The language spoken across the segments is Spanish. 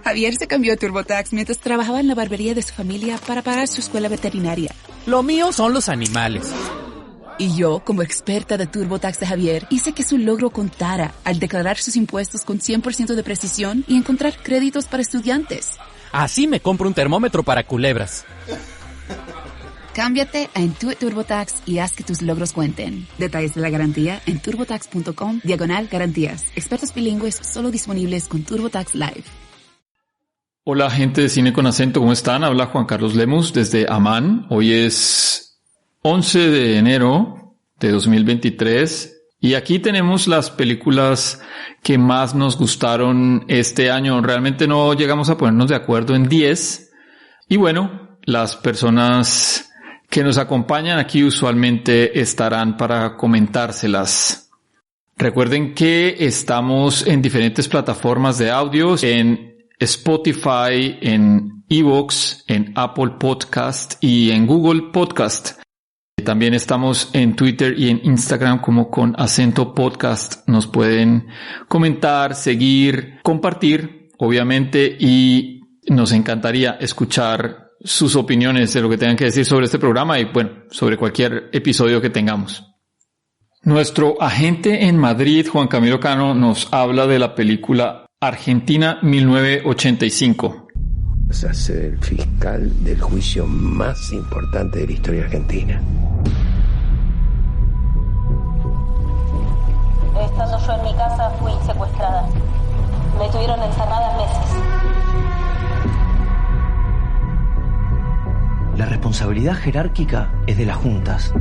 Javier se cambió a TurboTax mientras trabajaba en la barbería de su familia para pagar su escuela veterinaria. Lo mío son los animales. Y yo, como experta de TurboTax de Javier, hice que su logro contara al declarar sus impuestos con 100% de precisión y encontrar créditos para estudiantes. Así me compro un termómetro para culebras. Cámbiate a Intuit TurboTax y haz que tus logros cuenten. Detalles de la garantía en turbotax.com/garantías. Expertos bilingües solo disponibles con TurboTax Live. Hola gente de Cine con Acento, ¿cómo están? Habla Juan Carlos Lemus desde Amán. Hoy es 11 de enero de 2023 y aquí tenemos las películas que más nos gustaron este año. Realmente no llegamos a ponernos de acuerdo en 10 y bueno, las personas que nos acompañan aquí usualmente estarán para comentárselas. Recuerden que estamos en diferentes plataformas de audio, en Spotify, en iVoox, en Apple Podcast y en Google Podcast. También estamos en Twitter y en Instagram como con Acento Podcast. Nos pueden comentar, seguir, compartir, obviamente, y nos encantaría escuchar sus opiniones de lo que tengan que decir sobre este programa y, bueno, sobre cualquier episodio que tengamos. Nuestro agente en Madrid, Juan Camilo Cano, nos habla de la película Argentina 1985. Vas a ser el fiscal del juicio más importante de la historia argentina. Estando yo en mi casa fui secuestrada. Me tuvieron encerrada meses. La responsabilidad jerárquica es de las juntas.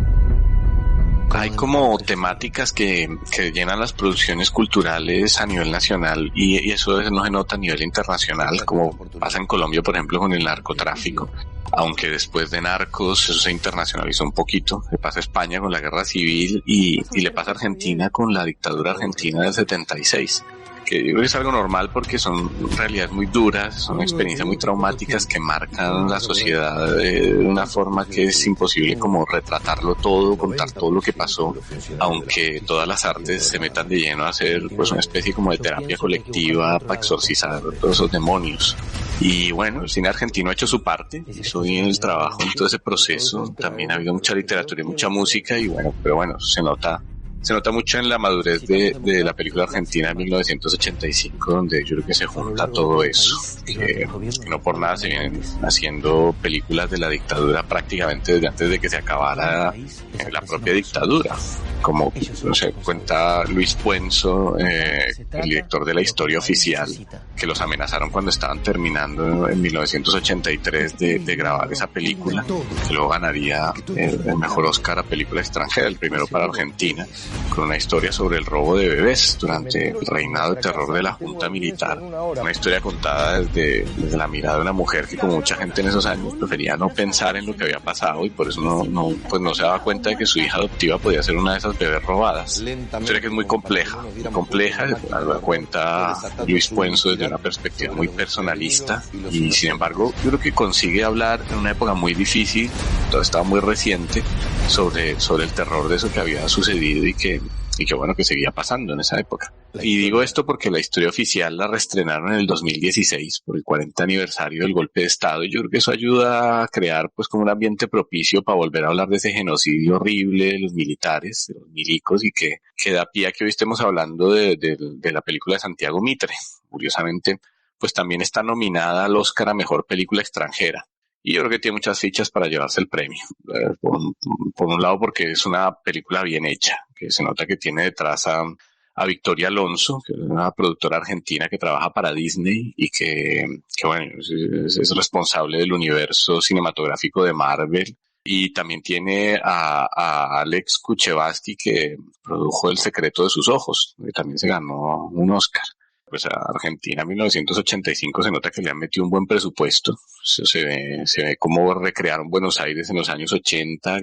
Hay como temáticas que llenan las producciones culturales a nivel nacional y eso no se nota a nivel internacional, como pasa en Colombia, por ejemplo, con el narcotráfico. Aunque después de Narcos eso se internacionalizó un poquito. Le pasa a España con la guerra civil y le pasa a Argentina con la dictadura argentina del 76. Que yo creo que es algo normal porque son realidades muy duras, son experiencias muy traumáticas que marcan la sociedad de una forma que es imposible como retratarlo todo, contar todo lo que pasó, aunque todas las artes se metan de lleno a hacer pues una especie como de terapia colectiva para exorcizar todos esos demonios. Y bueno, el cine argentino ha hecho su parte, hizo bien el trabajo en todo ese proceso, también ha habido mucha literatura y mucha música y bueno, pero bueno, se nota mucho en la madurez de la película argentina de 1985, donde yo creo que se junta todo eso, que no por nada se vienen haciendo películas de la dictadura prácticamente desde antes de que se acabara la propia dictadura, como no sé, cuenta Luis Puenzo, el director de La Historia Oficial, que los amenazaron cuando estaban terminando en 1983 de grabar esa película, que luego ganaría el mejor Oscar a película extranjera, el primero para Argentina, con una historia sobre el robo de bebés durante el reinado de terror de la Junta Militar. Una historia contada desde la mirada de una mujer que, como mucha gente en esos años, prefería no pensar en lo que había pasado y por eso no se daba cuenta de que su hija adoptiva podía ser una de esas bebés robadas. Una historia que es muy compleja, la cuenta Luis Puenzo desde una perspectiva muy personalista y sin embargo yo creo que consigue hablar en una época muy difícil, todo estaba muy reciente, sobre el terror de eso que había sucedido y que bueno, que seguía pasando en esa época. Y digo esto porque La Historia Oficial la reestrenaron en el 2016 por el 40 aniversario del golpe de Estado y yo creo que eso ayuda a crear pues como un ambiente propicio para volver a hablar de ese genocidio horrible de los militares, de los milicos y que da pie a que hoy estemos hablando de la película de Santiago Mitre. Curiosamente, pues también está nominada al Oscar a Mejor Película Extranjera. Y yo creo que tiene muchas fichas para llevarse el premio. Por un lado porque es una película bien hecha, que se nota que tiene detrás a Victoria Alonso, que es una productora argentina que trabaja para Disney y que bueno, es responsable del universo cinematográfico de Marvel. Y también tiene a Alex Kuchevsky, que produjo El secreto de sus ojos, que también se ganó un Oscar. Pues a Argentina 1985 se nota que le han metido un buen presupuesto. Se ve cómo recrearon Buenos Aires en los años 80,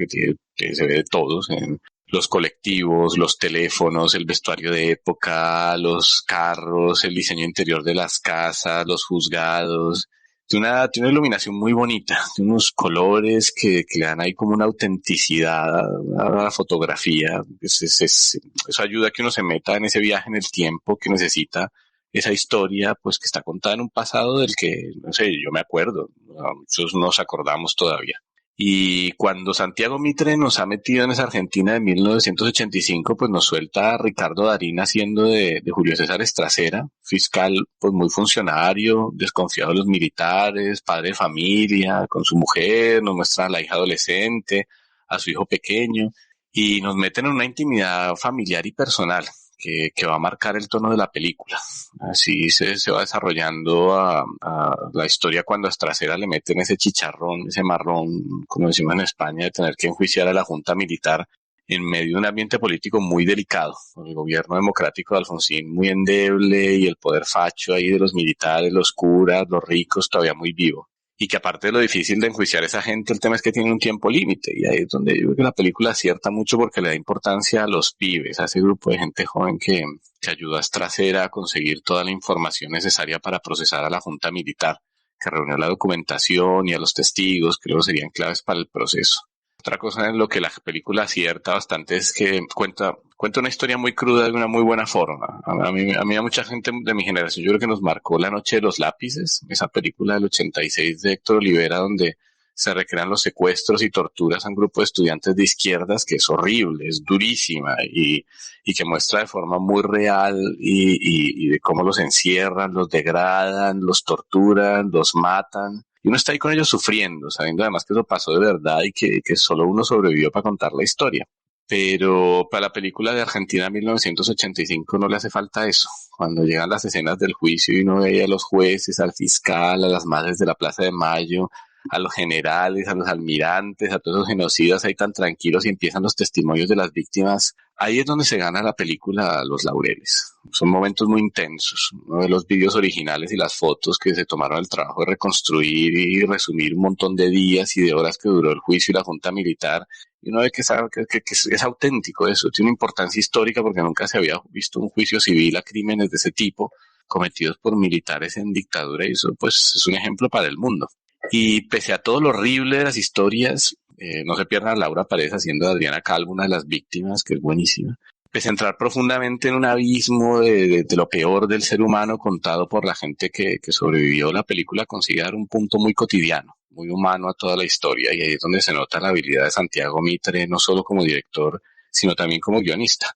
que se ve de todos, en los colectivos, los teléfonos, el vestuario de época, los carros, el diseño interior de las casas, los juzgados. Tiene una iluminación muy bonita, tiene unos colores que le dan ahí como una autenticidad a la fotografía. Eso ayuda a que uno se meta en ese viaje en el tiempo que necesita esa historia, pues que está contada en un pasado del que, no sé, yo me acuerdo, muchos nos acordamos todavía. Y cuando Santiago Mitre nos ha metido en esa Argentina de 1985, pues nos suelta a Ricardo Darín haciendo de Julio César Estracera, fiscal pues muy funcionario, desconfiado de los militares, padre de familia, con su mujer, nos muestra a la hija adolescente, a su hijo pequeño, y nos meten en una intimidad familiar y personal que va a marcar el tono de la película. Así se va desarrollando a la historia cuando a Estracera le meten ese chicharrón, ese marrón, como decimos en España, de tener que enjuiciar a la Junta Militar en medio de un ambiente político muy delicado, con el gobierno democrático de Alfonsín muy endeble y el poder facho ahí de los militares, los curas, los ricos todavía muy vivo. Y que aparte de lo difícil de enjuiciar a esa gente, el tema es que tiene un tiempo límite. Y ahí es donde yo creo que la película acierta mucho porque le da importancia a los pibes, a ese grupo de gente joven que ayudó a Estracera a conseguir toda la información necesaria para procesar a la Junta Militar, que reunió la documentación y a los testigos, que luego serían claves para el proceso. Otra cosa en lo que la película acierta bastante es que cuenta una historia muy cruda de una muy buena forma. A mí a mucha gente de mi generación, yo creo que nos marcó La Noche de los Lápices, esa película del 86 de Héctor Olivera, donde se recrean los secuestros y torturas a un grupo de estudiantes de izquierdas, que es horrible, es durísima y que muestra de forma muy real y de cómo los encierran, los degradan, los torturan, los matan. Y uno está ahí con ellos sufriendo, sabiendo además que eso pasó de verdad y que solo uno sobrevivió para contar la historia. Pero para la película de Argentina 1985 no le hace falta eso. Cuando llegan las escenas del juicio y uno ve a los jueces, al fiscal, a las madres de la Plaza de Mayo, a los generales, a los almirantes, a todos los genocidas ahí tan tranquilos y empiezan los testimonios de las víctimas, ahí es donde se gana la película los laureles. Son momentos muy intensos. Uno ve los vídeos originales y las fotos que se tomaron el trabajo de reconstruir y resumir un montón de días y de horas que duró el juicio y la Junta Militar, y uno ve que es auténtico eso, tiene una importancia histórica porque nunca se había visto un juicio civil a crímenes de ese tipo cometidos por militares en dictadura, y eso pues es un ejemplo para el mundo. Y pese a todo lo horrible de las historias, no se pierda a Laura Paredes haciendo de Adriana Calvo, una de las víctimas, que es buenísima. Pese a entrar profundamente en un abismo de lo peor del ser humano contado por la gente que sobrevivió, la película consigue dar un punto muy cotidiano, muy humano a toda la historia, y ahí es donde se nota la habilidad de Santiago Mitre, no solo como director, sino también como guionista.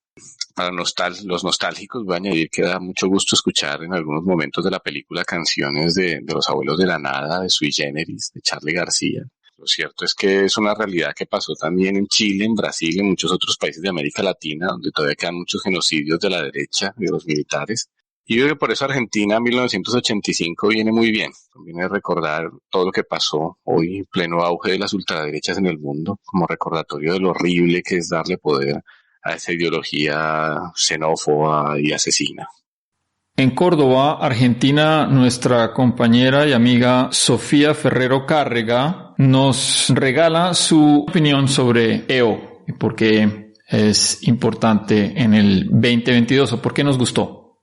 Para los nostálgicos voy a añadir que da mucho gusto escuchar en algunos momentos de la película canciones de Los Abuelos de la Nada, de Sui Generis, de Charly García. Lo cierto es que es una realidad que pasó también en Chile, en Brasil y en muchos otros países de América Latina, donde todavía quedan muchos genocidios de la derecha, de los militares. Y yo creo que por eso Argentina 1985 viene muy bien. Conviene recordar todo lo que pasó hoy en pleno auge de las ultraderechas en el mundo, como recordatorio de lo horrible que es darle poder a esa ideología xenófoba y asesina. En Córdoba, Argentina, nuestra compañera y amiga Sofía Ferrero Cárrega nos regala su opinión sobre EO y por qué es importante en el 2022 o por qué nos gustó.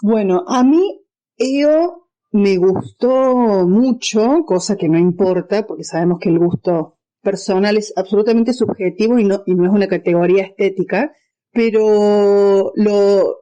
Bueno, a mí EO me gustó mucho, cosa que no importa porque sabemos que el gusto personal es absolutamente subjetivo y no es una categoría estética, pero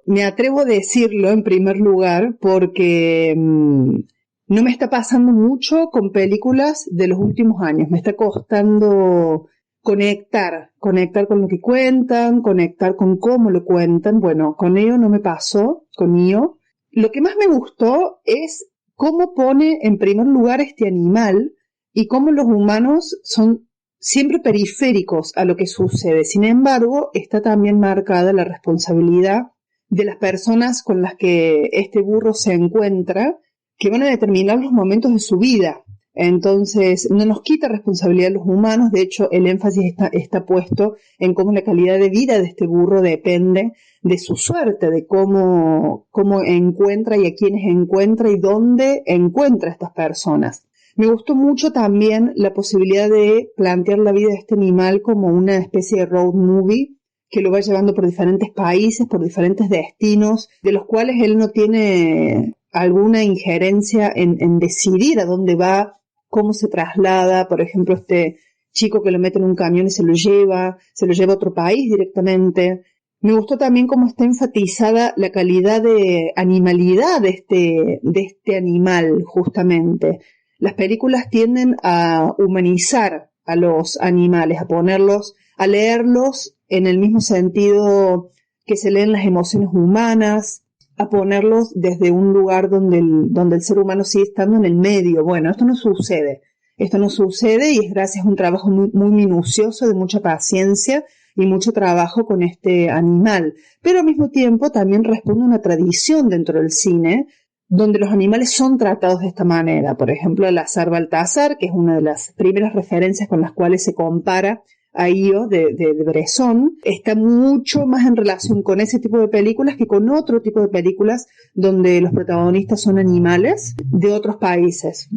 me atrevo a decirlo en primer lugar porque no me está pasando mucho con películas de los últimos años. Me está costando conectar con lo que cuentan, conectar con cómo lo cuentan. Bueno, con EO no me pasó, con EO. Lo que más me gustó es cómo pone en primer lugar este animal y cómo los humanos son siempre periféricos a lo que sucede. Sin embargo, está también marcada la responsabilidad de las personas con las que este burro se encuentra, que van a determinar los momentos de su vida. Entonces, no nos quita responsabilidad a los humanos. De hecho, el énfasis está puesto en cómo la calidad de vida de este burro depende de su suerte, de cómo encuentra y a quiénes encuentra y dónde encuentra a estas personas. Me gustó mucho también la posibilidad de plantear la vida de este animal como una especie de road movie que lo va llevando por diferentes países, por diferentes destinos, de los cuales él no tiene alguna injerencia en decidir a dónde va, cómo se traslada. Por ejemplo, este chico que lo mete en un camión y se lo lleva a otro país directamente. Me gustó también cómo está enfatizada la calidad de animalidad de este animal, justamente. Las películas tienden a humanizar a los animales, a leerlos en el mismo sentido que se leen las emociones humanas, a ponerlos desde un lugar donde el ser humano sigue estando en el medio. Bueno, esto no sucede y es gracias a un trabajo muy, muy minucioso, de mucha paciencia y mucho trabajo con este animal. Pero al mismo tiempo también responde a una tradición dentro del cine, donde los animales son tratados de esta manera. Por ejemplo, el azar Baltasar, que es una de las primeras referencias con las cuales se compara a Io de Bresson, está mucho más en relación con ese tipo de películas que con otro tipo de películas donde los protagonistas son animales de otros países.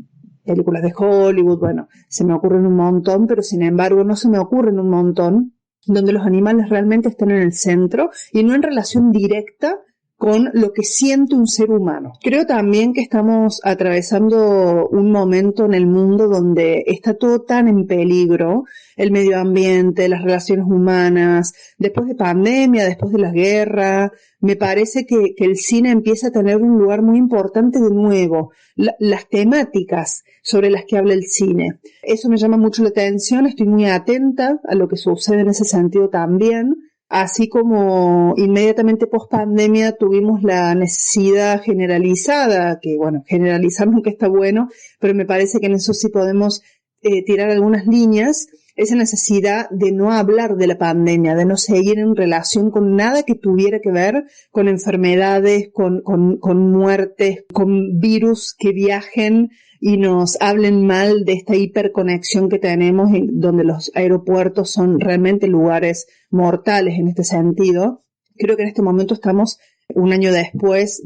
Películas de Hollywood, bueno, se me ocurren un montón, pero sin embargo no se me ocurren un montón donde los animales realmente están en el centro y no en relación directa con lo que siente un ser humano. Creo también que estamos atravesando un momento en el mundo donde está todo tan en peligro, el medio ambiente, las relaciones humanas, después de pandemia, después de la guerra. Me parece que el cine empieza a tener un lugar muy importante de nuevo. Las temáticas sobre las que habla el cine. Eso me llama mucho la atención, estoy muy atenta a lo que sucede en ese sentido también. Así como inmediatamente post pandemia tuvimos la necesidad generalizada, que bueno, generalizar nunca está bueno, pero me parece que en eso sí podemos tirar algunas líneas, esa necesidad de no hablar de la pandemia, de no seguir en relación con nada que tuviera que ver con enfermedades, con muertes, con virus que viajen y nos hablen mal de esta hiperconexión que tenemos, donde los aeropuertos son realmente lugares mortales en este sentido. Creo que en este momento estamos, un año después,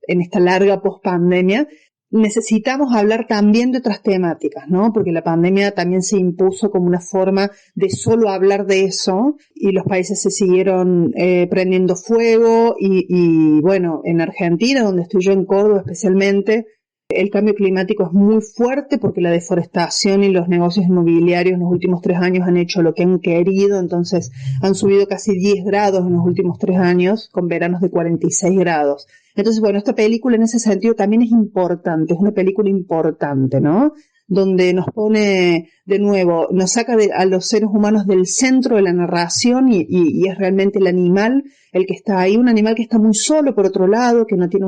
en esta larga pospandemia, necesitamos hablar también de otras temáticas, ¿no? Porque la pandemia también se impuso como una forma de solo hablar de eso y los países se siguieron prendiendo fuego y bueno, en Argentina, donde estoy yo, en Córdoba especialmente, el cambio climático es muy fuerte porque la deforestación y los negocios inmobiliarios en los últimos 3 años han hecho lo que han querido, entonces han subido casi 10 grados en los últimos 3 años, con veranos de 46 grados. Entonces, bueno, esta película en ese sentido también es importante, es una película importante, ¿no? Donde nos pone, de nuevo, nos saca a los seres humanos del centro de la narración y es realmente el animal el que está ahí, un animal que está muy solo por otro lado, que no tiene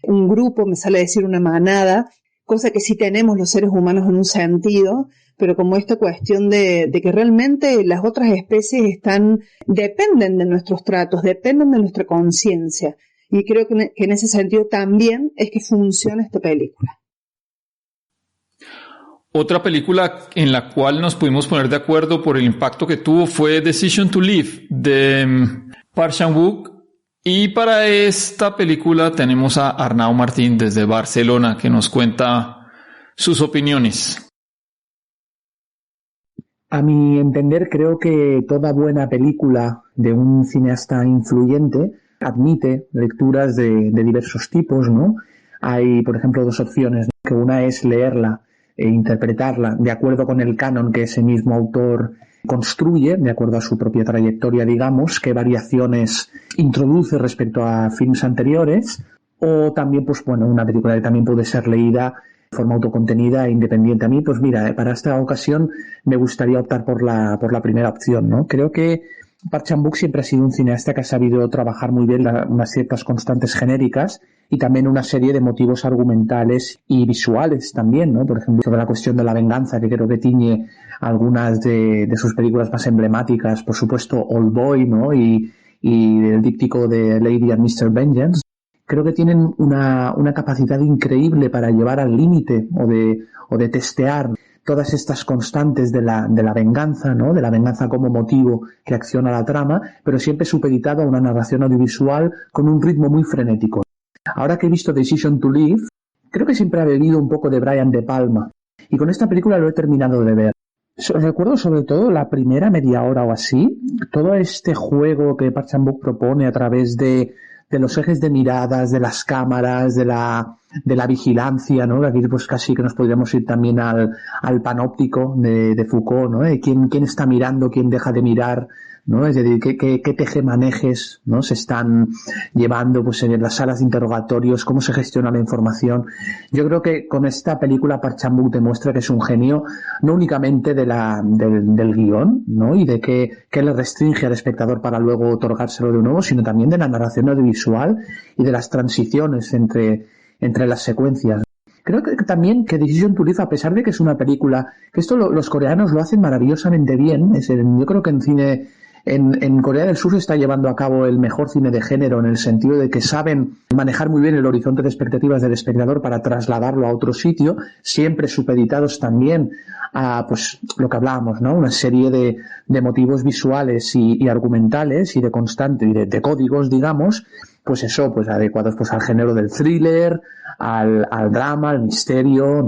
un grupo, me sale a decir una manada, cosa que sí tenemos los seres humanos en un sentido, pero como esta cuestión de que realmente las otras especies dependen de nuestros tratos, dependen de nuestra conciencia. Y creo que en ese sentido también es que funciona esta película. Otra película en la cual nos pudimos poner de acuerdo por el impacto que tuvo fue Decision to Live de Park Chan-wook. Y para esta película tenemos a Arnau Martín desde Barcelona que nos cuenta sus opiniones. A mi entender, creo que toda buena película de un cineasta influyente admite lecturas de diversos tipos, ¿no? Hay, por ejemplo, 2 opciones, ¿no? Que una es leerla e interpretarla de acuerdo con el canon que ese mismo autor construye, de acuerdo a su propia trayectoria, digamos, qué variaciones introduce respecto a films anteriores, o también, pues bueno, una película que también puede ser leída de forma autocontenida e independiente. A mí, pues mira, para esta ocasión me gustaría optar por la primera opción, ¿no? Creo que Park Chan-wook siempre ha sido un cineasta que ha sabido trabajar muy bien unas ciertas constantes genéricas y también una serie de motivos argumentales y visuales también, ¿no? Por ejemplo, sobre la cuestión de la venganza, que creo que tiñe algunas de sus películas más emblemáticas, por supuesto Old Boy, ¿no? Y el díptico de Lady and Mr. Vengeance. Creo que tienen una capacidad increíble para llevar al límite o de testear todas estas constantes de la venganza, ¿no? De la venganza como motivo que acciona la trama, pero siempre supeditado a una narración audiovisual con un ritmo muy frenético. Ahora que he visto Decision to Live, creo que siempre ha bebido un poco de Brian De Palma. Y con esta película lo he terminado de ver. Recuerdo sobre todo la primera media hora o así, todo este juego que Park Chan-wook propone a través de los ejes de miradas, de las cámaras, de la vigilancia, ¿no? Aquí pues casi que nos podríamos ir también al panóptico de Foucault, ¿no? ¿Quién está mirando, quién deja de mirar ¿no? Es decir, qué tejemanejes, ¿no? Se están llevando pues en las salas de interrogatorios, cómo se gestiona la información. Yo creo que con esta película Park Chan-wook demuestra que es un genio no únicamente del guión, ¿no? Y de que le restringe al espectador para luego otorgárselo de nuevo, sino también de la narración audiovisual y de las transiciones entre las secuencias. Creo que también que Decision to Live, a pesar de que es una película, que esto los coreanos lo hacen maravillosamente bien, yo creo que en Corea del Sur se está llevando a cabo el mejor cine de género, en el sentido de que saben manejar muy bien el horizonte de expectativas del espectador para trasladarlo a otro sitio, siempre supeditados también a pues lo que hablábamos, ¿no? Una serie de motivos visuales y argumentales y de constante y de códigos, digamos, pues eso, pues adecuados pues al género del thriller, al drama, al misterio.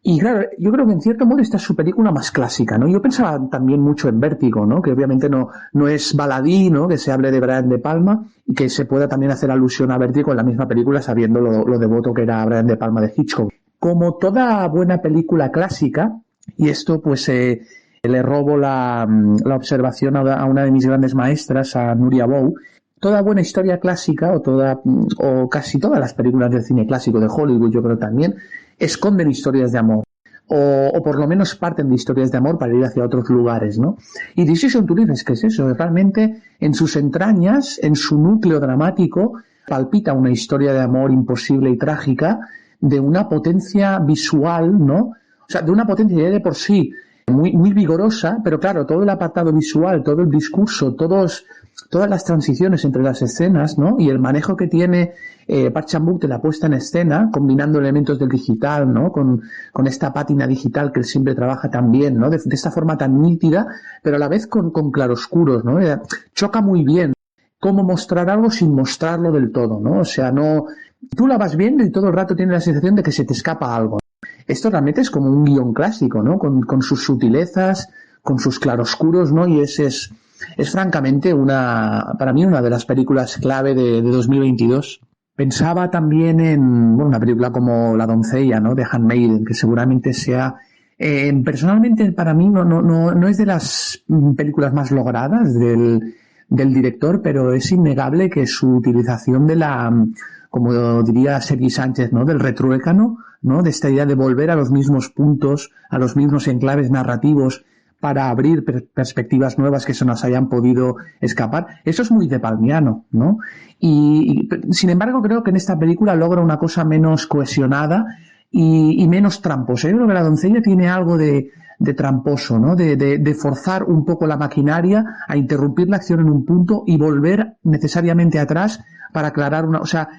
Y claro, yo creo que en cierto modo esta es su película más clásica, ¿no? Yo pensaba también mucho en Vértigo, ¿no? Que obviamente no es baladí, ¿no? Que se hable de Brian De Palma y que se pueda también hacer alusión a Vértigo en la misma película, sabiendo lo devoto que era Brian De Palma de Hitchcock. Como toda buena película clásica, y esto pues le robo la observación a una de mis grandes maestras, a Nuria Bou, toda buena historia clásica o casi todas las películas del cine clásico de Hollywood, yo creo también, esconden historias de amor. O por lo menos parten de historias de amor para ir hacia otros lugares, ¿no? Y Decision to Live es que es eso, realmente en sus entrañas, en su núcleo dramático, palpita una historia de amor imposible y trágica de una potencia visual, ¿no? O sea, de una potencia ya de por sí muy, muy vigorosa, pero claro, todo el apartado visual, todo el discurso, todas las transiciones entre las escenas, ¿no? Y el manejo que tiene Park Chan-wook de la puesta en escena, combinando elementos del digital, ¿no? Con esta pátina digital que él siempre trabaja tan bien, ¿no? De esta forma tan nítida, pero a la vez con claroscuros, ¿no? Choca muy bien cómo mostrar algo sin mostrarlo del todo, ¿no? O sea, tú la vas viendo y todo el rato tienes la sensación de que se te escapa algo. Esto realmente es como un guión clásico, ¿no? Con sus sutilezas, con sus claroscuros, ¿no? Y es francamente para mí una de las películas clave de 2022. Pensaba también en una película como La doncella, ¿no? De Handmaiden, que seguramente sea personalmente para mí no es de las películas más logradas del director, pero es innegable que su utilización como diría Sergi Sánchez, ¿no? Del retruécano, ¿no? De esta idea de volver a los mismos puntos, a los mismos enclaves narrativos para abrir perspectivas nuevas que se nos hayan podido escapar. Eso es muy de palmiano, ¿no? Y sin embargo creo que en esta película logra una cosa menos cohesionada y menos tramposa. Yo creo que La doncella tiene algo de tramposo, ¿no? De forzar un poco la maquinaria a interrumpir la acción en un punto y volver necesariamente atrás para aclarar o sea,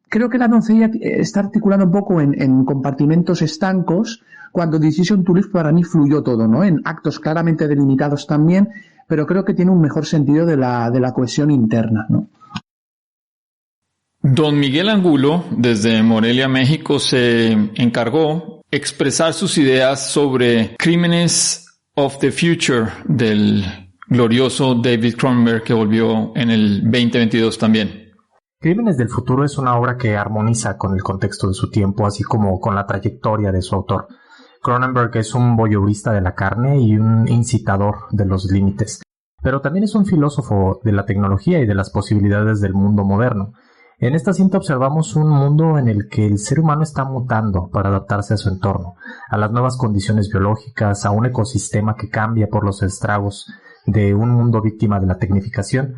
creo que La doncella está articulando un poco en compartimentos estancos, cuando Decision to Live para mí fluyó todo, ¿no? En actos claramente delimitados también, pero creo que tiene un mejor sentido de la cohesión interna, ¿no? Don Miguel Angulo, desde Morelia, México, se encargó expresar sus ideas sobre Crímenes of the Future del glorioso David Cronenberg, que volvió en el 2022 también. Crímenes del Futuro es una obra que armoniza con el contexto de su tiempo, así como con la trayectoria de su autor. Cronenberg es un voyeurista de la carne y un incitador de los límites, pero también es un filósofo de la tecnología y de las posibilidades del mundo moderno. En esta cinta observamos un mundo en el que el ser humano está mutando para adaptarse a su entorno, a las nuevas condiciones biológicas, a un ecosistema que cambia por los estragos de un mundo víctima de la tecnificación.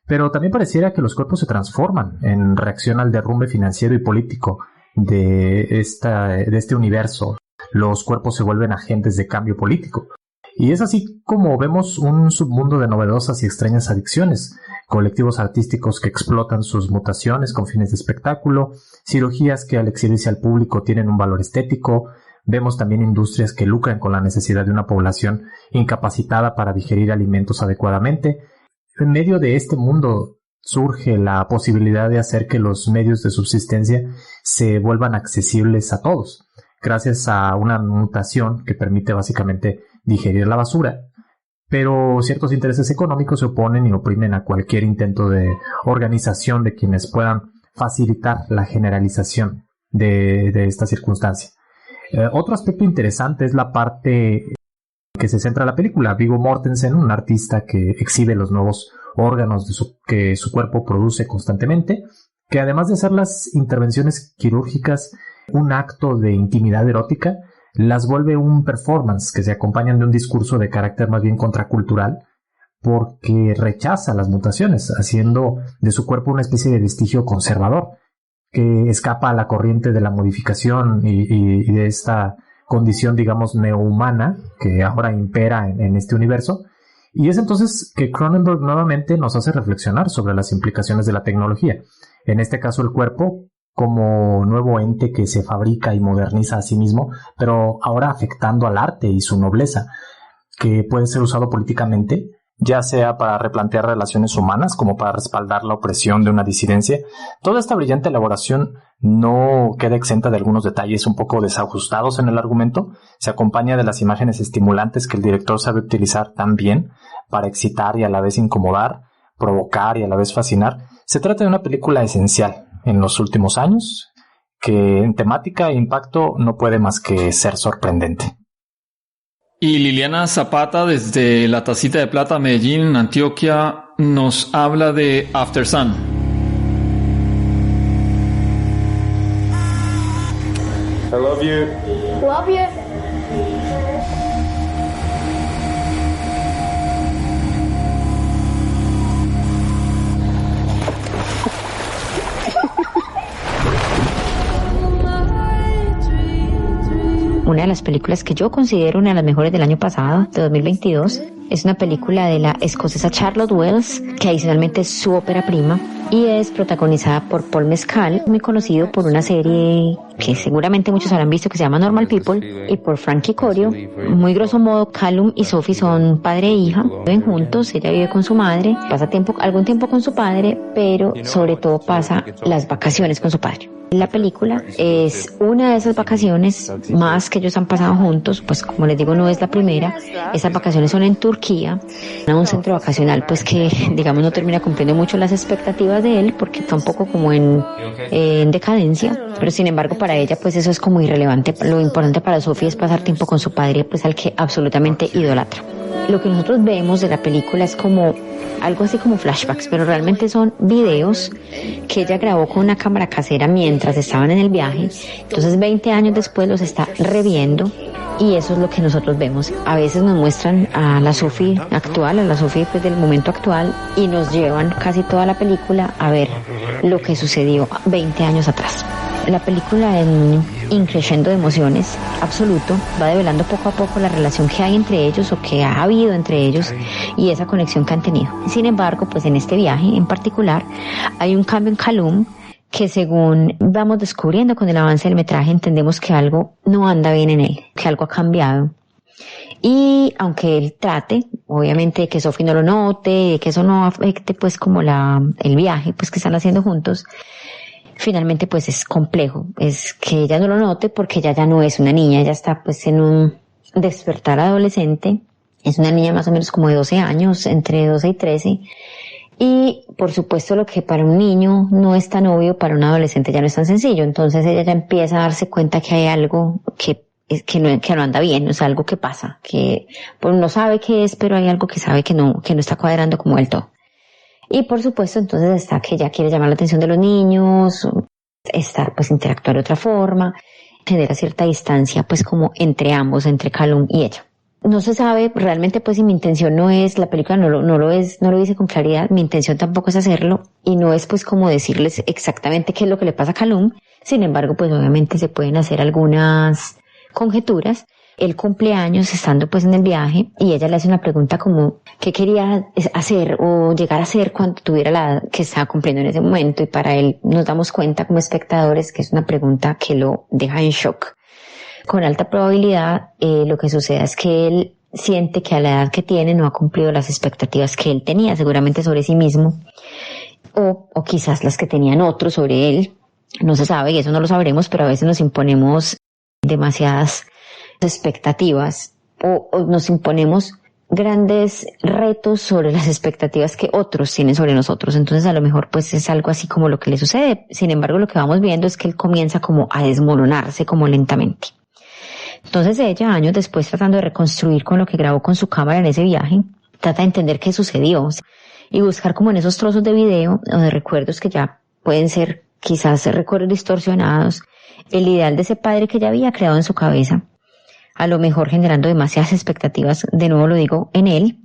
Pero también pareciera que los cuerpos se transforman en reacción al derrumbe financiero y político de este universo. Los cuerpos se vuelven agentes de cambio político. Y es así como vemos un submundo de novedosas y extrañas adicciones, colectivos artísticos que explotan sus mutaciones con fines de espectáculo, cirugías que al exhibirse al público tienen un valor estético. Vemos también industrias que lucran con la necesidad de una población incapacitada para digerir alimentos adecuadamente. En medio de este mundo surge la posibilidad de hacer que los medios de subsistencia se vuelvan accesibles a todos, gracias a una mutación que permite básicamente digerir la basura. Pero ciertos intereses económicos se oponen y oprimen a cualquier intento de organización de quienes puedan facilitar la generalización de esta circunstancia. Otro aspecto interesante es la parte que se centra la película. Viggo Mortensen, un artista que exhibe los nuevos órganos que su cuerpo produce constantemente, que además de hacer las intervenciones quirúrgicas un acto de intimidad erótica, las vuelve un performance que se acompañan de un discurso de carácter más bien contracultural, porque rechaza las mutaciones, haciendo de su cuerpo una especie de vestigio conservador, que escapa a la corriente de la modificación y de esta condición, digamos, neohumana que ahora impera en este universo. Y es entonces que Cronenberg nuevamente nos hace reflexionar sobre las implicaciones de la tecnología. En este caso, el cuerpo como nuevo ente que se fabrica y moderniza a sí mismo, pero ahora afectando al arte y su nobleza, que puede ser usado políticamente, ya sea para replantear relaciones humanas como para respaldar la opresión de una disidencia. Toda esta brillante elaboración no queda exenta de algunos detalles un poco desajustados en el argumento. Se acompaña de las imágenes estimulantes que el director sabe utilizar tan bien para excitar y a la vez incomodar, provocar y a la vez fascinar. Se trata de una película esencial en los últimos años, que en temática e impacto no puede más que ser sorprendente. Y Liliana Zapata, desde La Tacita de Plata, Medellín, Antioquia, nos habla de After Sun. I love you. Love you. Una de las películas que yo considero una de las mejores del año pasado, de 2022, es una película de la escocesa Charlotte Wells, que adicionalmente es su ópera prima, y es protagonizada por Paul Mescal, muy conocido por una serie que seguramente muchos habrán visto que se llama Normal People, y por Frankie Corio. Muy grosso modo, Callum y Sophie son padre e hija, viven juntos, ella vive con su madre, pasa algún tiempo con su padre, pero sobre todo pasa las vacaciones con su padre. La película es una de esas vacaciones más que ellos han pasado juntos, pues como les digo, no es la primera. Esas vacaciones son en Turquía, a un centro vacacional pues que digamos no termina cumpliendo mucho las expectativas de él porque está un poco como en decadencia, pero sin embargo para ella pues eso es como irrelevante. Lo importante para Sophie es pasar tiempo con su padre, pues al que absolutamente idolatra. Lo que nosotros vemos de la película es como algo así como flashbacks, pero realmente son videos que ella grabó con una cámara casera mientras estaban en el viaje. Entonces 20 años después los está reviendo y eso es lo que nosotros vemos. A veces nos muestran a la Sophie actual, a la Sophie pues del momento actual, y nos llevan casi toda la película a ver lo que sucedió 20 años atrás. La película en increciendo de emociones absoluto va develando poco a poco la relación que hay entre ellos o que ha habido entre ellos y esa conexión que han tenido. Sin embargo, pues en este viaje en particular hay un cambio en Callum que según vamos descubriendo con el avance del metraje entendemos que algo no anda bien en él, que algo ha cambiado. Y aunque él trate, obviamente, de que Sophie no lo note, de que eso no afecte pues como el viaje pues que están haciendo juntos, finalmente pues es complejo, es que ella no lo note porque ella ya no es una niña, ella está pues en un despertar adolescente, es una niña más o menos como de 12 años, entre 12 y 13, y por supuesto lo que para un niño no es tan obvio, para un adolescente ya no es tan sencillo, entonces ella ya empieza a darse cuenta que hay algo que no anda bien, o sea, algo que pasa, que pues no sabe qué es, pero hay algo que sabe que no está cuadrando como del todo. Y por supuesto entonces está que ella quiere llamar la atención de los niños, estar pues interactuar de otra forma, genera cierta distancia pues como entre ambos, entre Callum y ella. No se sabe realmente pues si mi intención no es, la película no lo dice con claridad, mi intención tampoco es hacerlo y no es pues como decirles exactamente qué es lo que le pasa a Callum, sin embargo pues obviamente se pueden hacer algunas conjeturas. Él cumple años estando pues en el viaje y ella le hace una pregunta como ¿qué quería hacer o llegar a hacer cuando tuviera la edad que estaba cumpliendo en ese momento? Y para él nos damos cuenta como espectadores que es una pregunta que lo deja en shock. Con alta probabilidad lo que sucede es que él siente que a la edad que tiene no ha cumplido las expectativas que él tenía seguramente sobre sí mismo o quizás las que tenían otros sobre él. No se sabe y eso no lo sabremos, pero a veces nos imponemos demasiadas expectativas o nos imponemos grandes retos sobre las expectativas que otros tienen sobre nosotros, entonces a lo mejor pues es algo así como lo que le sucede. Sin embargo, lo que vamos viendo es que él comienza como a desmoronarse como lentamente. Entonces ella, años después, tratando de reconstruir con lo que grabó con su cámara en ese viaje, trata de entender qué sucedió y buscar como en esos trozos de video o de recuerdos que ya pueden ser quizás recuerdos distorsionados, el ideal de ese padre que ella había creado en su cabeza, a lo mejor generando demasiadas expectativas, de nuevo lo digo, en él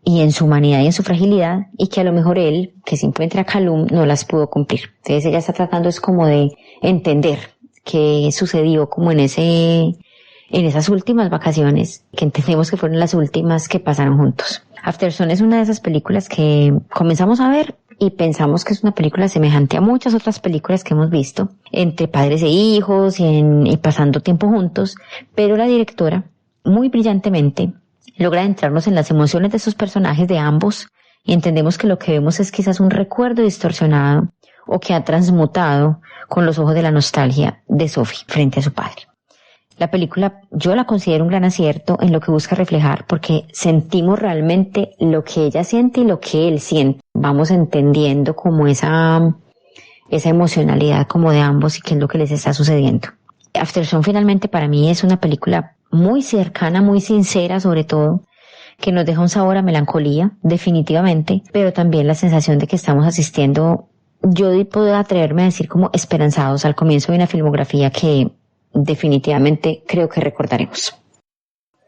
y en su humanidad y en su fragilidad, y que a lo mejor él, que simplemente era Calum, no las pudo cumplir. Entonces ella está tratando es como de entender qué sucedió como en esas últimas vacaciones, que entendemos que fueron las últimas que pasaron juntos. Aftersun es una de esas películas que comenzamos a ver y pensamos que es una película semejante a muchas otras películas que hemos visto, entre padres e hijos y pasando tiempo juntos, pero la directora, muy brillantemente, logra entrarnos en las emociones de esos personajes de ambos y entendemos que lo que vemos es quizás un recuerdo distorsionado o que ha transmutado con los ojos de la nostalgia de Sophie frente a su padre. La película yo la considero un gran acierto en lo que busca reflejar, porque sentimos realmente lo que ella siente y lo que él siente. Vamos entendiendo como esa emocionalidad como de ambos y qué es lo que les está sucediendo. Aftersun finalmente para mí es una película muy cercana, muy sincera sobre todo, que nos deja un sabor a melancolía, definitivamente, pero también la sensación de que estamos asistiendo, yo puedo atreverme a decir como esperanzados al comienzo de una filmografía que definitivamente creo que recordaremos.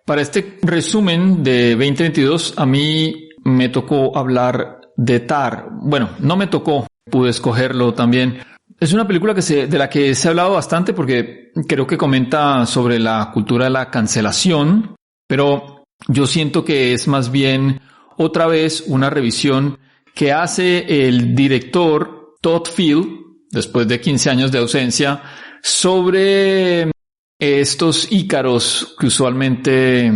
Para este resumen de 2022, a mí me tocó hablar de Tar. Bueno, no me tocó, pude escogerlo también. Es una película de la que se ha hablado bastante porque creo que comenta sobre la cultura de la cancelación, pero yo siento que es más bien otra vez una revisión que hace el director Todd Field, después de 15 años de ausencia, sobre estos ícaros que usualmente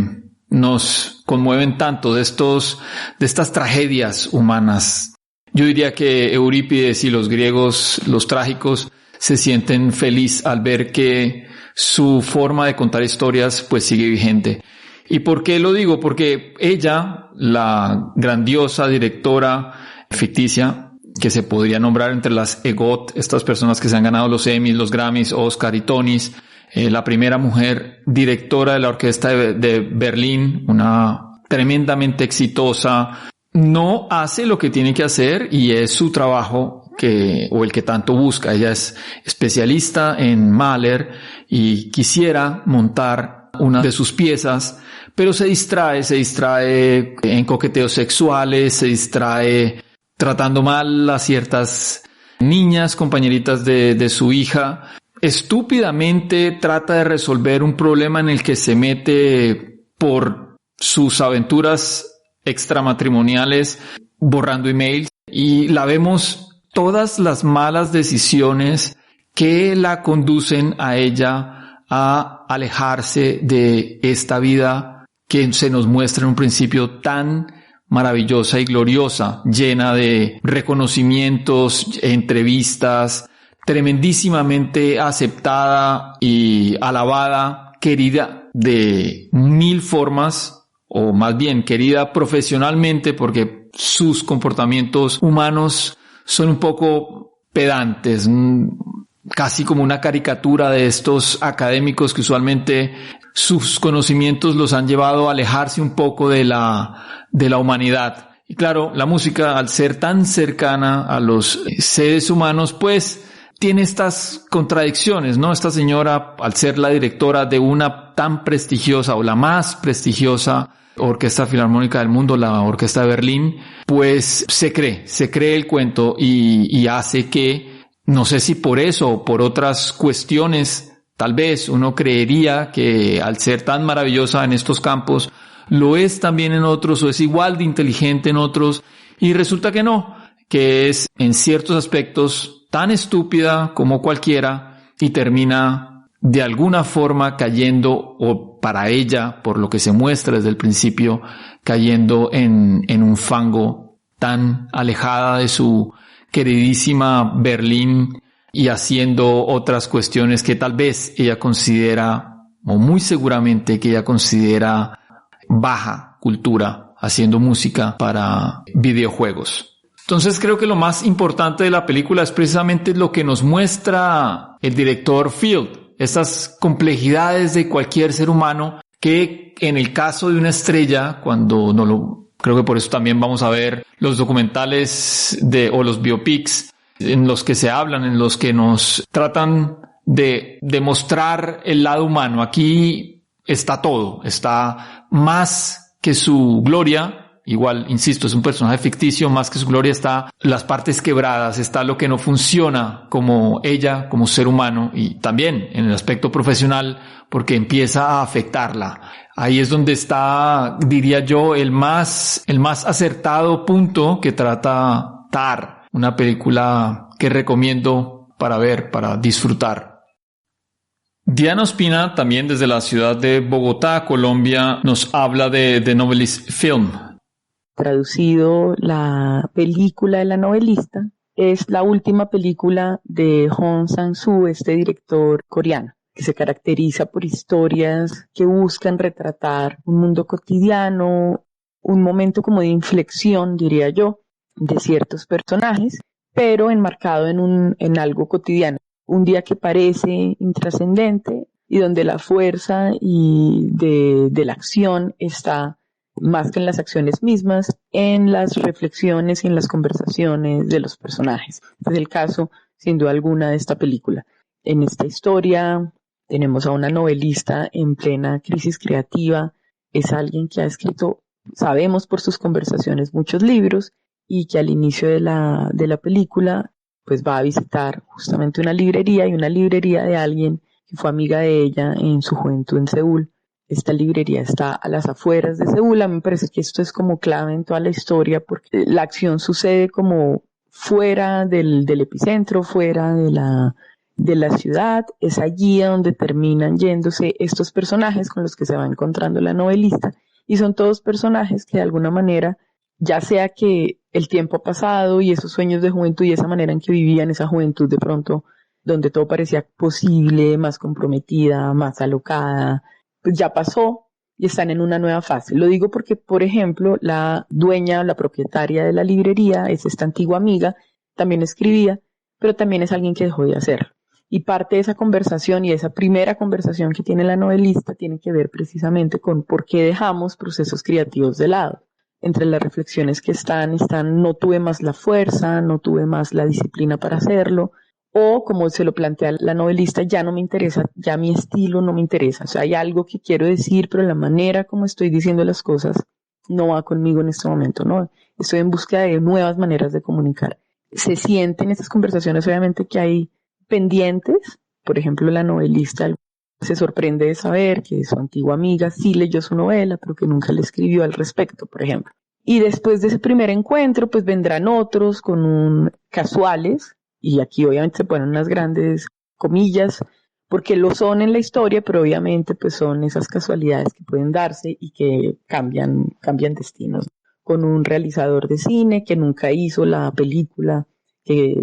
nos conmueven tanto, de estas tragedias humanas. Yo diría que Eurípides y los griegos, los trágicos, se sienten feliz al ver que su forma de contar historias pues sigue vigente. ¿Y por qué lo digo? Porque ella, la grandiosa directora ficticia, que se podría nombrar entre las EGOT, estas personas que se han ganado los Emmys, los Grammys, Oscar y Tonys, la primera mujer directora de la Orquesta de Berlín, una tremendamente exitosa, no hace lo que tiene que hacer y es su trabajo o el que tanto busca. Ella es especialista en Mahler y quisiera montar una de sus piezas, pero se distrae en coqueteos sexuales, se distrae tratando mal a ciertas niñas, compañeritas de su hija. Estúpidamente trata de resolver un problema en el que se mete por sus aventuras extramatrimoniales, borrando emails, y la vemos todas las malas decisiones que la conducen a ella a alejarse de esta vida que se nos muestra en un principio tan maravillosa y gloriosa, llena de reconocimientos, entrevistas, tremendísimamente aceptada y alabada, querida de mil formas, o más bien querida profesionalmente, porque sus comportamientos humanos son un poco pedantes, casi como una caricatura de estos académicos que usualmente sus conocimientos los han llevado a alejarse un poco de la humanidad. Y claro, la música, al ser tan cercana a los seres humanos, pues tiene estas contradicciones, ¿no? Esta señora, al ser la directora de una tan prestigiosa o la más prestigiosa orquesta filarmónica del mundo, la Orquesta de Berlín, pues se cree el cuento y hace que, no sé si por eso o por otras cuestiones, tal vez uno creería que al ser tan maravillosa en estos campos, lo es también en otros o es igual de inteligente en otros, y resulta que no, que es en ciertos aspectos tan estúpida como cualquiera y termina de alguna forma cayendo, o para ella, por lo que se muestra desde el principio, cayendo en un fango tan alejada de su queridísima Berlín y haciendo otras cuestiones que tal vez ella considera, o muy seguramente que ella considera baja cultura, haciendo música para videojuegos. Entonces creo que lo más importante de la película es precisamente lo que nos muestra el director Field. estas complejidades de cualquier ser humano que en el caso de una estrella, creo que por eso también vamos a ver los documentales o los biopics en los que se hablan, en los que nos tratan de demostrar el lado humano. Aquí está todo, está más que su gloria. Igual, insisto, es un personaje ficticio, más que su gloria está las partes quebradas, está lo que no funciona como ella, como ser humano, y también en el aspecto profesional, porque empieza a afectarla. Ahí es donde está, diría yo, el más acertado punto que trata Tar, una película que recomiendo para ver, para disfrutar. Diana Ospina, también desde la ciudad de Bogotá, Colombia, nos habla de The Novelist Film. Traducido, la película de la novelista es la última película de Hong Sang-soo, este director coreano, que se caracteriza por historias que buscan retratar un mundo cotidiano, un momento como de inflexión, diría yo, de ciertos personajes, pero enmarcado en algo cotidiano. Un día que parece intrascendente y donde la fuerza de la acción está más que en las acciones mismas, en las reflexiones y en las conversaciones de los personajes. Este es el caso, sin duda alguna, de esta película. En esta historia tenemos a una novelista en plena crisis creativa. Es alguien que ha escrito, sabemos por sus conversaciones, muchos libros, y que al inicio de la película pues va a visitar justamente una librería de alguien que fue amiga de ella en su juventud en Seúl. Esta librería está a las afueras de Seúl. A mí me parece que esto es como clave en toda la historia porque la acción sucede como fuera del epicentro, fuera de la ciudad. Es allí a donde terminan yéndose estos personajes con los que se va encontrando la novelista, y son todos personajes que de alguna manera, ya sea que el tiempo ha pasado y esos sueños de juventud y esa manera en que vivían esa juventud de pronto donde todo parecía posible, más comprometida, más alocada, pues ya pasó y están en una nueva fase. Lo digo porque, por ejemplo, la dueña, la propietaria de la librería, es esta antigua amiga, también escribía, pero también es alguien que dejó de hacerlo. Y parte de esa conversación y de esa primera conversación que tiene la novelista tiene que ver precisamente con por qué dejamos procesos creativos de lado. Entre las reflexiones que están, no tuve más la fuerza, no tuve más la disciplina para hacerlo, o como se lo plantea la novelista, ya no me interesa, ya mi estilo no me interesa. O sea, hay algo que quiero decir, pero la manera como estoy diciendo las cosas no va conmigo en este momento, ¿no? Estoy en búsqueda de nuevas maneras de comunicar. Se siente en estas conversaciones, obviamente, que hay pendientes. Por ejemplo, la novelista se sorprende de saber que su antigua amiga sí leyó su novela, pero que nunca le escribió al respecto, por ejemplo. Y después de ese primer encuentro, pues vendrán otros casuales, y aquí obviamente se ponen unas grandes comillas, porque lo son en la historia, pero obviamente pues son esas casualidades que pueden darse y que cambian destinos. Con un realizador de cine que nunca hizo la película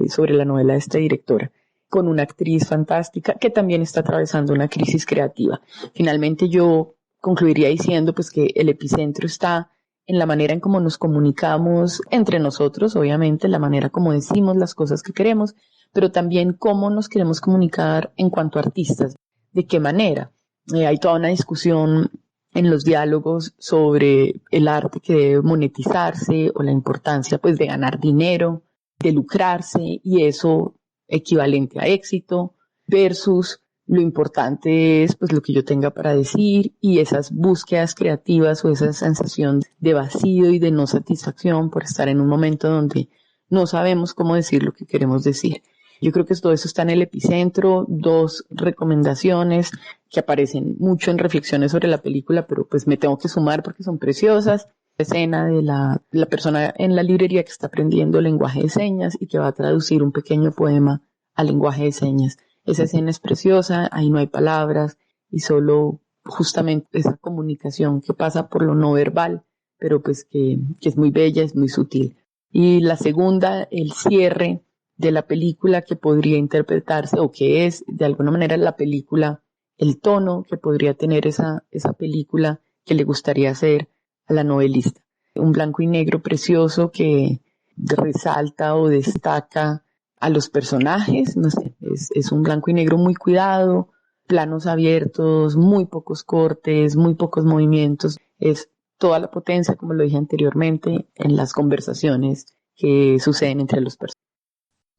sobre la novela de esta directora, con una actriz fantástica que también está atravesando una crisis creativa. Finalmente yo concluiría diciendo pues que el epicentro está en la manera en cómo nos comunicamos entre nosotros, obviamente, la manera como decimos las cosas que queremos, pero también cómo nos queremos comunicar en cuanto a artistas, de qué manera. Hay toda una discusión en los diálogos sobre el arte que debe monetizarse o la importancia pues de ganar dinero, de lucrarse, y eso equivalente a éxito, versus lo importante es pues lo que yo tenga para decir, y esas búsquedas creativas o esa sensación de vacío y de no satisfacción por estar en un momento donde no sabemos cómo decir lo que queremos decir. Yo creo que todo eso está en el epicentro. Dos recomendaciones que aparecen mucho en reflexiones sobre la película, pero pues me tengo que sumar porque son preciosas. La escena de la persona en la librería que está aprendiendo lenguaje de señas y que va a traducir un pequeño poema al lenguaje de señas. Esa escena es preciosa, ahí no hay palabras y solo justamente esa comunicación que pasa por lo no verbal, pero pues que es muy bella, es muy sutil. Y la segunda, el cierre de la película, que podría interpretarse, o que es de alguna manera la película, el tono que podría tener esa película que le gustaría hacer a la novelista. Un blanco y negro precioso que resalta o destaca a los personajes, no sé, es un blanco y negro muy cuidado, planos abiertos, muy pocos cortes, muy pocos movimientos. Es toda la potencia, como lo dije anteriormente, en las conversaciones que suceden entre los personajes.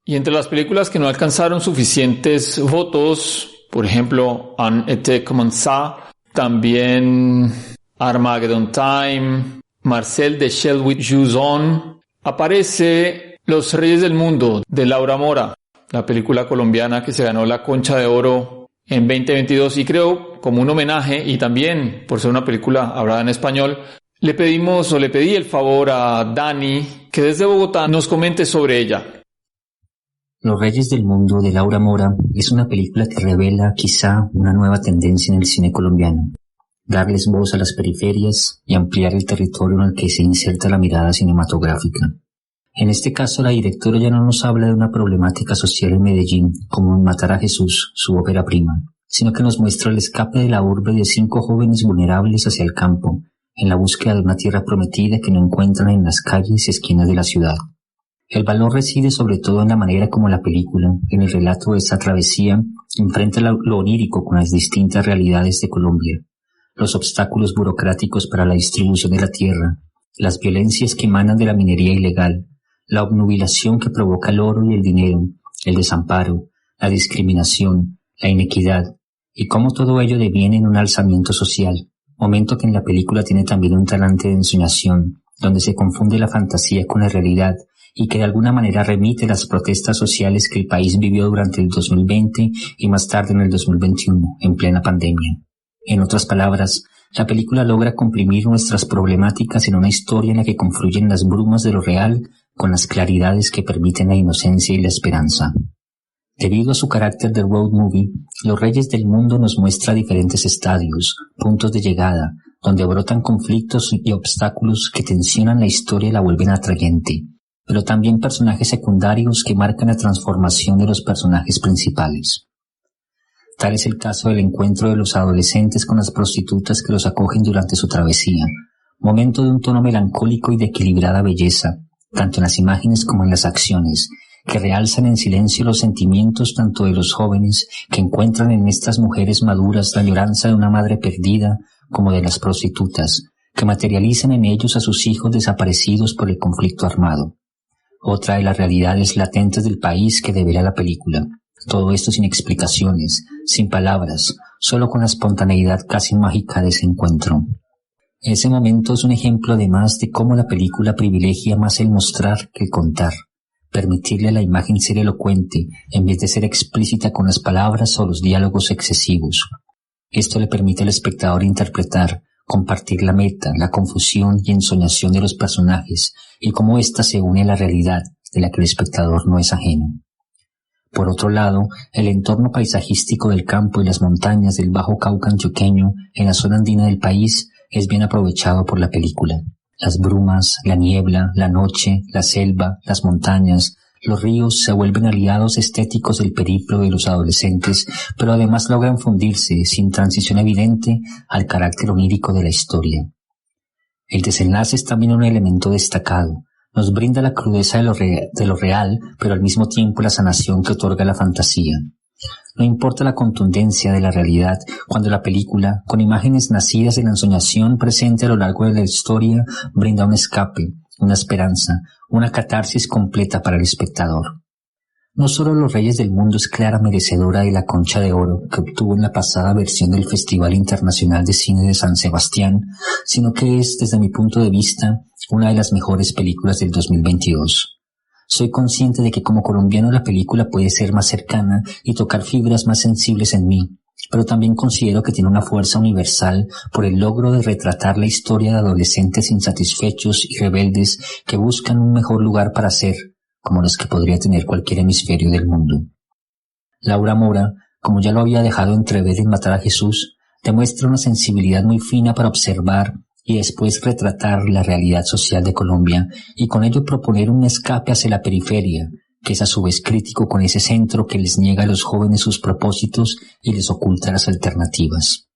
Y entre las películas que no alcanzaron suficientes votos, por ejemplo, Un été comme ça, también Armageddon Time, Marcel de Chelles-Juson, aparece Los Reyes del Mundo, de Laura Mora, la película colombiana que se ganó la Concha de Oro en 2022, y creo como un homenaje y también por ser una película hablada en español, le pedí el favor a Dani que desde Bogotá nos comente sobre ella. Los Reyes del Mundo, de Laura Mora, es una película que revela quizá una nueva tendencia en el cine colombiano: darles voz a las periferias y ampliar el territorio en el que se inserta la mirada cinematográfica. En este caso, la directora ya no nos habla de una problemática social en Medellín, como en Matar a Jesús, su ópera prima, sino que nos muestra el escape de la urbe de 5 jóvenes vulnerables hacia el campo, en la búsqueda de una tierra prometida que no encuentran en las calles y esquinas de la ciudad. El valor reside sobre todo en la manera como la película, en el relato de esta travesía, enfrenta lo onírico con las distintas realidades de Colombia, los obstáculos burocráticos para la distribución de la tierra, las violencias que emanan de la minería ilegal, la obnubilación que provoca el oro y el dinero, el desamparo, la discriminación, la inequidad, y cómo todo ello deviene en un alzamiento social, momento que en la película tiene también un talante de ensoñación, donde se confunde la fantasía con la realidad y que de alguna manera remite las protestas sociales que el país vivió durante el 2020 y más tarde en el 2021, en plena pandemia. En otras palabras, la película logra comprimir nuestras problemáticas en una historia en la que confluyen las brumas de lo real con las claridades que permiten la inocencia y la esperanza. Debido a su carácter de road movie, Los Reyes del Mundo nos muestra diferentes estadios, puntos de llegada, donde brotan conflictos y obstáculos que tensionan la historia y la vuelven atrayente, pero también personajes secundarios que marcan la transformación de los personajes principales. Tal es el caso del encuentro de los adolescentes con las prostitutas que los acogen durante su travesía, momento de un tono melancólico y de equilibrada belleza, tanto en las imágenes como en las acciones, que realzan en silencio los sentimientos tanto de los jóvenes que encuentran en estas mujeres maduras la añoranza de una madre perdida, como de las prostitutas, que materializan en ellos a sus hijos desaparecidos por el conflicto armado. Otra de las realidades latentes del país que devela la película. Todo esto sin explicaciones, sin palabras, solo con la espontaneidad casi mágica de ese encuentro. Ese momento es un ejemplo además de cómo la película privilegia más el mostrar que el contar, permitirle a la imagen ser elocuente en vez de ser explícita con las palabras o los diálogos excesivos. Esto le permite al espectador interpretar, compartir la meta, la confusión y ensoñación de los personajes y cómo ésta se une a la realidad de la que el espectador no es ajeno. Por otro lado, el entorno paisajístico del campo y las montañas del Bajo Cauca antioqueño en la zona andina del país es bien aprovechado por la película. Las brumas, la niebla, la noche, la selva, las montañas, los ríos se vuelven aliados estéticos del periplo de los adolescentes, pero además logran fundirse, sin transición evidente, al carácter onírico de la historia. El desenlace es también un elemento destacado. Nos brinda la crudeza de lo real, pero al mismo tiempo la sanación que otorga la fantasía. No importa la contundencia de la realidad, cuando la película, con imágenes nacidas de la ensoñación presente a lo largo de la historia, brinda un escape, una esperanza, una catarsis completa para el espectador. No solo Los Reyes del Mundo es clara merecedora de la Concha de Oro que obtuvo en la pasada versión del Festival Internacional de Cine de San Sebastián, sino que es, desde mi punto de vista, una de las mejores películas del 2022. Soy consciente de que como colombiano la película puede ser más cercana y tocar fibras más sensibles en mí, pero también considero que tiene una fuerza universal por el logro de retratar la historia de adolescentes insatisfechos y rebeldes que buscan un mejor lugar para ser, como los que podría tener cualquier hemisferio del mundo. Laura Mora, como ya lo había dejado entrever en Matar a Jesús, demuestra una sensibilidad muy fina para observar y después retratar la realidad social de Colombia y con ello proponer un escape hacia la periferia, que es a su vez crítico con ese centro que les niega a los jóvenes sus propósitos y les oculta las alternativas.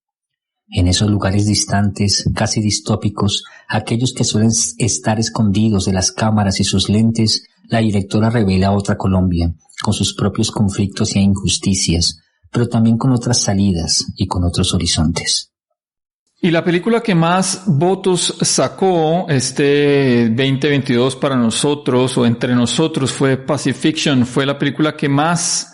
En esos lugares distantes, casi distópicos, aquellos que suelen estar escondidos de las cámaras y sus lentes, la directora revela otra Colombia, con sus propios conflictos e injusticias, pero también con otras salidas y con otros horizontes. Y la película que más votos sacó este 2022 para nosotros o entre nosotros fue Pacifiction. Fue la película que más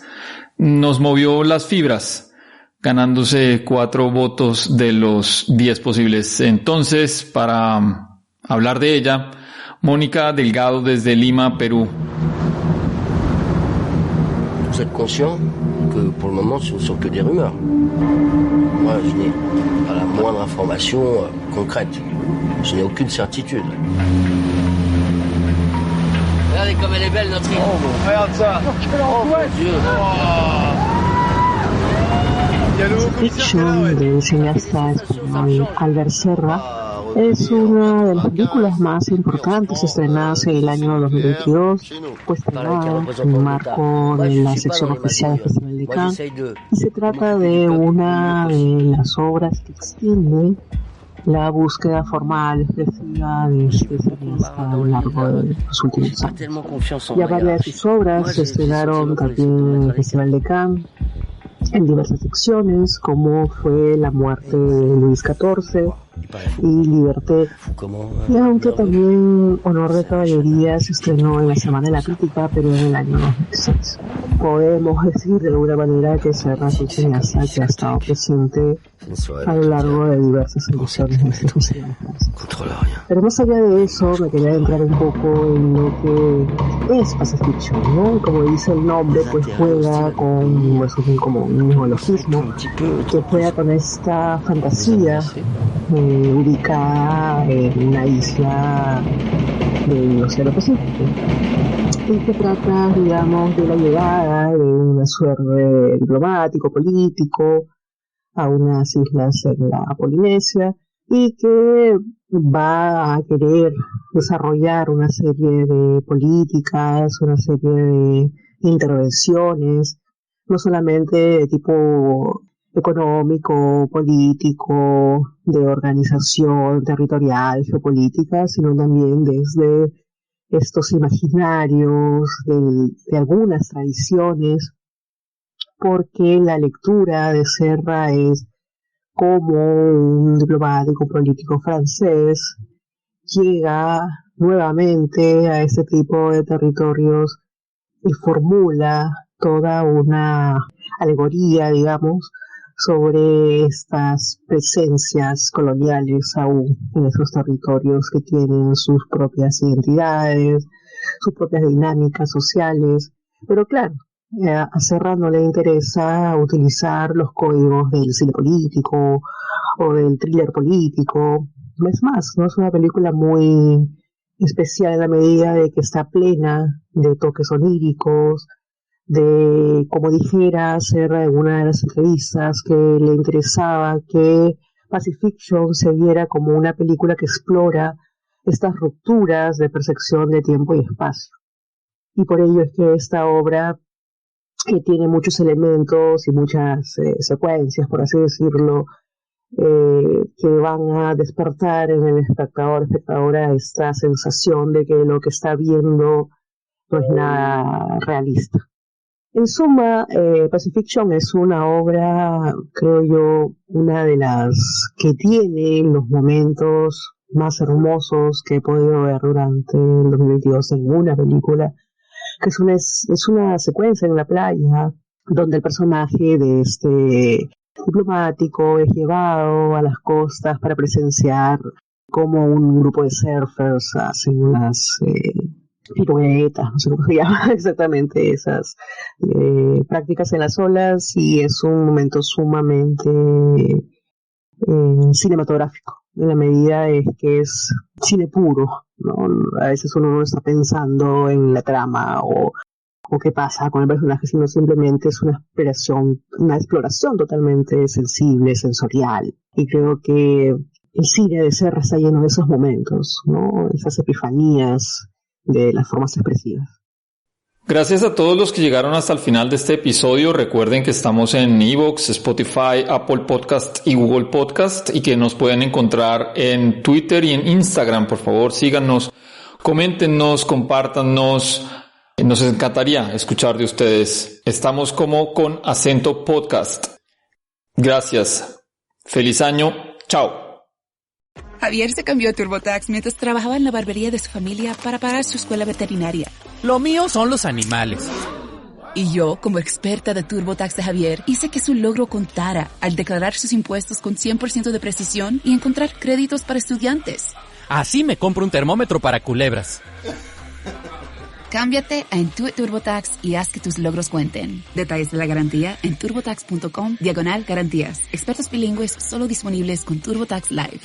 nos movió las fibras, ganándose 4 votos de los 10 posibles. Entonces, para hablar de ella, Mónica Delgado desde Lima, Perú. Vous êtes conscient que pour le moment ce ne sont que des rumeurs. Moi je n'ai pas la moindre information concrète. Je n'ai aucune certitude. Regardez comme elle est belle notre île. Oh, regarde ça. Oh mon Dieu. Pacifiction del cineasta español Albert Serra es una de las películas más importantes estrenadas en el año 2022, fue estrenada en el marco de la sección oficial del Festival de Cannes y se trata de una de las obras que extiende la búsqueda formal expresiva de este cineasta a lo largo de los últimos años. Ya varias de sus obras se estrenaron también en el Festival de Cannes en diversas secciones, como fue La muerte de Luis XIV y Liberté. Y aunque también Honor de Caballería se estrenó en la Semana de la Crítica, pero en el año 2006. Podemos decir de alguna manera que Serra es un cineasta que ha estado presente a lo largo de diversas ediciones de este museo. Pero más allá de eso, me quería entrar un poco en lo que es Pacifiction, ¿no? Como dice el nombre, pues juega con, pues, como un neologismo, que juega con esta fantasía ubicada en una isla del Océano Pacífico, y que trata, digamos, de la llegada de una suerte diplomático, político, a unas islas en la Polinesia, y que va a querer desarrollar una serie de políticas, una serie de intervenciones, no solamente de tipo económico, político, de organización territorial, geopolítica, sino también desde estos imaginarios de algunas tradiciones, porque la lectura de Serra es como un diplomático político francés llega nuevamente a este tipo de territorios y formula toda una alegoría, digamos, sobre estas presencias coloniales aún en esos territorios que tienen sus propias identidades, sus propias dinámicas sociales, pero claro, a Serra no le interesa utilizar los códigos del cine político o del thriller político. Es más, no es una película muy especial en la medida de que está plena de toques oníricos, de, como dijera Serra en una de las entrevistas, que le interesaba que Pacifiction se viera como una película que explora estas rupturas de percepción de tiempo y espacio. Y por ello es que esta obra, que tiene muchos elementos y muchas secuencias, por así decirlo, que van a despertar en el espectadora esta sensación de que lo que está viendo no es nada realista. En suma, Pacifiction es una obra, creo yo, una de las que tiene los momentos más hermosos que he podido ver durante el 2022 en una película, que es una secuencia en la playa donde el personaje de este diplomático es llevado a las costas para presenciar cómo un grupo de surfers hacen unas piruetas, no sé cómo se llama exactamente esas prácticas en las olas, y es un momento sumamente cinematográfico, en la medida es que es cine puro, ¿no? A veces uno no está pensando en la trama o qué pasa con el personaje, sino simplemente es una exploración totalmente sensible, sensorial, y creo que el cine de Serra está lleno de esos momentos, ¿no? Esas epifanías de las formas expresivas. Gracias a todos los que llegaron hasta el final de este episodio. Recuerden que estamos en iVoox, Spotify, Apple Podcast y Google Podcast, y que nos pueden encontrar en Twitter y en Instagram. Por favor, síganos, coméntenos, compártanos, Nos encantaría escuchar de ustedes. Estamos como con Acento Podcast. Gracias. Feliz año. Chao. Javier se cambió a TurboTax mientras trabajaba en la barbería de su familia para pagar su escuela veterinaria. Lo mío son los animales. Y yo, como experta de TurboTax de Javier, hice que su logro contara al declarar sus impuestos con 100% de precisión y encontrar créditos para estudiantes. Así me compro un termómetro para culebras. Cámbiate a Intuit TurboTax y haz que tus logros cuenten. Detalles de la garantía en turbotax.com/garantías. Expertos bilingües solo disponibles con TurboTax Live.